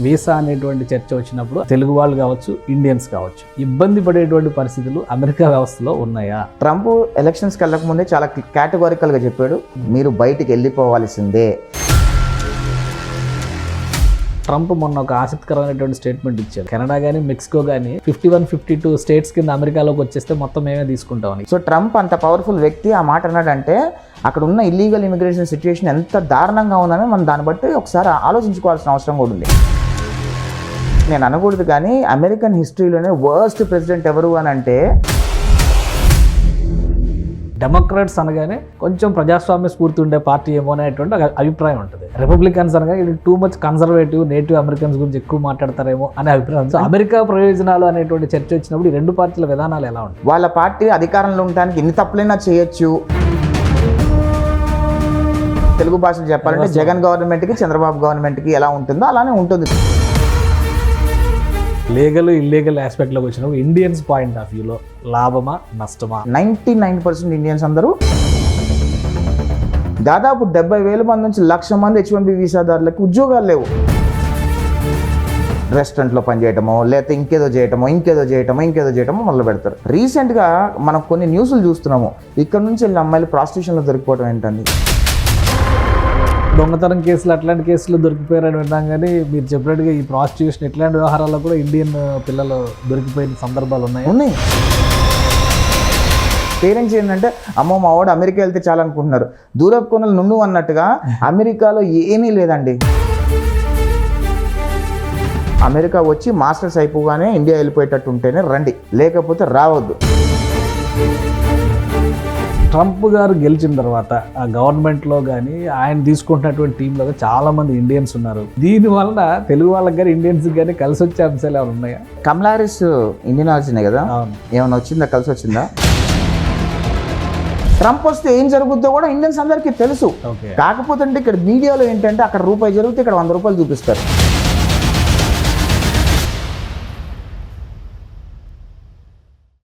Visa అనేటువంటి చర్చ వచ్చినప్పుడు తెలుగు వాళ్ళు కావచ్చు, ఇండియన్స్ కావచ్చు, ఇబ్బంది పడేటువంటి పరిస్థితులు అమెరికా వ్యవస్థలో ఉన్నాయా? ట్రంప్ ఎలక్షన్స్కి వెళ్ళక ముందే చాలా కేటగారికల్గా చెప్పాడు, మీరు బయటికి వెళ్ళిపోవాల్సిందే. ట్రంప్ మొన్న ఒక ఆసక్తికరమైనటువంటి స్టేట్మెంట్ ఇచ్చారు. కెనడా కానీ మెక్సికో కానీ 51-52 స్టేట్స్ కింద అమెరికాలోకి వచ్చేస్తే మొత్తం మేమే తీసుకుంటామని. సో ట్రంప్ అంత పవర్ఫుల్ వ్యక్తి ఆ మాట అన్నాడంటే అక్కడ ఉన్న ఇల్లీగల్ ఇమిగ్రేషన్ సిచ్యువేషన్ ఎంత దారుణంగా ఉందని మనం దాన్ని బట్టి ఒకసారి ఆలోచించుకోవాల్సిన అవసరం కూడా ఉంది. నేను అనకూడదు కానీ అమెరికన్ హిస్టరీలోనే వర్స్ట్ ప్రెసిడెంట్ ఎవరు అని అంటే డెమోక్రాట్స్ అనగానే కొంచెం ప్రజాస్వామ్య స్ఫూర్తి ఉండే పార్టీ ఏమో అనేటువంటి ఒక అభిప్రాయం ఉంటుంది. రిపబ్లికన్స్ అనగా ఇది too much conservative, native Americans గురించి ఎక్కువ మాట్లాడతారేమో అనే అభిప్రాయం. సో అమెరికా ప్రయోజనాలు అనేటువంటి చర్చ వచ్చినప్పుడు ఈ రెండు పార్టీల విధానాలు ఎలా ఉంటాయి? వాళ్ళ పార్టీ అధికారంలో ఉండడానికి ఎన్ని తప్పులైనా చేయొచ్చు. తెలుగు భాషలో చెప్పాలంటే జగన్ గవర్నమెంట్కి చంద్రబాబు గవర్నమెంట్కి ఎలా ఉంటుందో అలానే ఉంటుంది. లీగల్ ఇల్లీగల్ ఆస్పెక్ట్లోకి వచ్చినప్పుడు ఇండియన్స్ పాయింట్ ఆఫ్ వ్యూలో లాభమా నష్టమా? 99% ఇండియన్స్ అందరూ దాదాపు 70,000 మంది నుంచి 1,00,000 మంది H-1B వీసాదారులకి ఉద్యోగాలు లేవు. రెస్టారెంట్లో పనిచేయటమో లేకపోతే ఇంకేదో చేయటమో మొదలు పెడతారు. రీసెంట్గా మనం కొన్ని న్యూస్లు చూస్తున్నాము, ఇక్కడ నుంచి వెళ్ళిన అమ్మాయిలు ప్రాస్టిట్యూషన్లో దొరికిపోవడం ఏంటండి. దొంగతనం కేసులు అట్లాంటి కేసులు దొరికిపోయారని విన్నాం. కానీ మీరు చెప్పినట్టుగా ఈ ప్రాస్టిట్యూషన్ ఇట్లాంటి వ్యవహారాల్లో కూడా ఇండియన్ పిల్లలు దొరికిపోయిన సందర్భాలు ఉన్నాయి. పేరెంట్స్ ఏంటంటే అమ్మో మా వాడు అమెరికా వెళ్తే చాలనుకుంటున్నారు. దూరపు కొనలు నుండు అన్నట్టుగా అమెరికాలో ఏమీ లేదండి. అమెరికా వచ్చి మాస్టర్స్ అయిపోగానే ఇండియా వెళ్ళిపోయేటట్టు ఉంటేనే రండి, లేకపోతే రావద్దు. ట్రంప్ గారు గెలిచిన తర్వాత ఆ గవర్నమెంట్లో కానీ ఆయన తీసుకుంటున్నటువంటి టీంలో చాలా మంది ఇండియన్స్ ఉన్నారు. దీని వలన తెలుగు వాళ్ళకి కానీ ఇండియన్స్ కానీ కలిసి వచ్చే అంశాలు ఏమైనా ఉన్నాయా? కమలా హారిస్ ఇండియన్ ఆర్జినే కదా, ఏమైనా వచ్చిందా, కలిసి వచ్చిందా? ట్రంప్ వస్తే ఏం జరుగుద్దో కూడా ఇండియన్స్ అందరికీ తెలుసు. కాకపోతే ఇక్కడ మీడియాలో ఏంటంటే అక్కడ రూపాయి జరిగితే ఇక్కడ 100 రూపాయలు చూపిస్తారు.